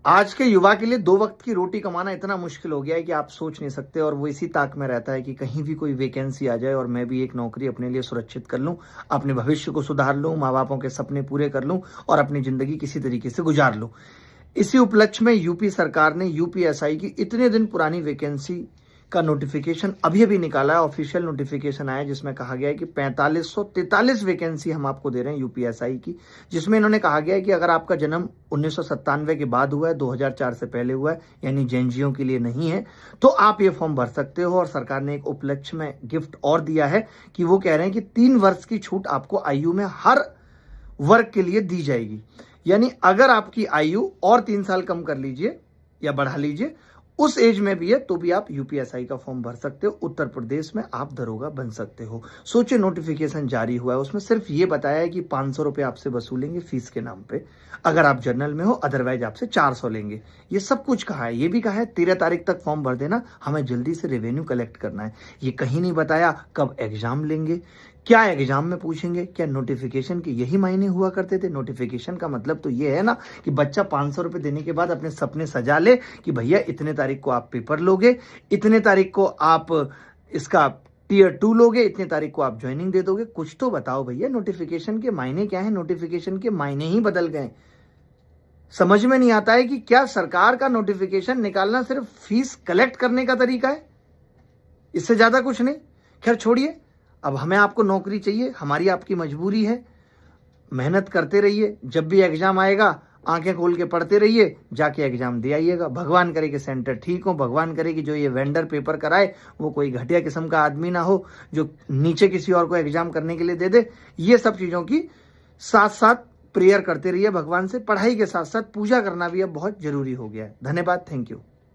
आज के युवा के लिए 2 वक्त की रोटी कमाना इतना मुश्किल हो गया है कि आप सोच नहीं सकते, और वो इसी ताक में रहता है कि कहीं भी कोई वैकेंसी आ जाए और मैं भी एक नौकरी अपने लिए सुरक्षित कर लूं, अपने भविष्य को सुधार लूं, माँ बापों के सपने पूरे कर लूं और अपनी जिंदगी किसी तरीके से गुजार लूं। इसी उपलक्ष्य में यूपी सरकार ने यूपीएसआई की इतने दिन पुरानी वैकेंसी का नोटिफिकेशन अभी अभी निकाला है। ऑफिशियल नोटिफिकेशन आया जिसमें कहा गया है कि 4543 वैकेंसी हम आपको दे रहे हैं यूपीएसआई की, जिसमें इन्होंने कहा गया है कि अगर आपका जन्म 1997 के बाद हुआ है, 2004 से पहले हुआ है, यानी जेनजियों के लिए नहीं है, तो आप ये फॉर्म भर सकते हो। और सरकार ने एक उपलक्ष्य में गिफ्ट और दिया है कि वो कह रहे हैं कि 3 वर्ष की छूट आपको आयु में हर वर्ग के लिए दी जाएगी। यानी अगर आपकी आयु और 3 साल कम कर लीजिए या बढ़ा लीजिए, उस एज में भी है तो भी आप यूपीएसआई का फॉर्म भर सकते हो। उत्तर प्रदेश में आप दरोगा बन सकते हो। सोचिए, नोटिफिकेशन जारी हुआ है, उसमें सिर्फ ये बताया है कि 500 रुपये आपसे वसूलेंगे फीस के नाम पे अगर आप जनरल में हो, अदरवाइज आपसे 400 लेंगे। ये सब कुछ कहा है। ये भी कहा है 13 तारीख तक फॉर्म भर देना, हमें जल्दी से रेवेन्यू कलेक्ट करना है। ये कहीं नहीं बताया कब एग्जाम लेंगे, क्या एग्जाम में पूछेंगे, क्या नोटिफिकेशन के यही मायने हुआ करते थे। नोटिफिकेशन का मतलब तो ये है ना कि बच्चा 500 रुपये देने के बाद अपने सपने सजा ले कि भैया इतने तारीख को आप पेपर लोगे, इतने तारीख को आप इसका टियर 2 लोगे, इतने तारीख को आप ज्वाइनिंग दे दोगे। कुछ तो बताओ भैया, नोटिफिकेशन के मायने क्या है। नोटिफिकेशन के मायने ही बदल गए। समझ में नहीं आता है कि क्या सरकार का नोटिफिकेशन निकालना सिर्फ फीस कलेक्ट करने का तरीका है, इससे ज्यादा कुछ नहीं। खैर छोड़िए, अब हमें आपको नौकरी चाहिए, हमारी आपकी मजबूरी है। मेहनत करते रहिए, जब भी एग्जाम आएगा आंखें खोल के पढ़ते रहिए, जाके एग्जाम दे आइएगा। भगवान करे कि सेंटर ठीक हो, भगवान करे कि जो ये वेंडर पेपर कराए वो कोई घटिया किस्म का आदमी ना हो जो नीचे किसी और को एग्जाम करने के लिए दे दे। ये सब चीजों की साथ साथ प्रेयर करते रहिए भगवान से। पढ़ाई के साथ साथ पूजा करना भी अब बहुत जरूरी हो गया है। धन्यवाद, थैंक यू।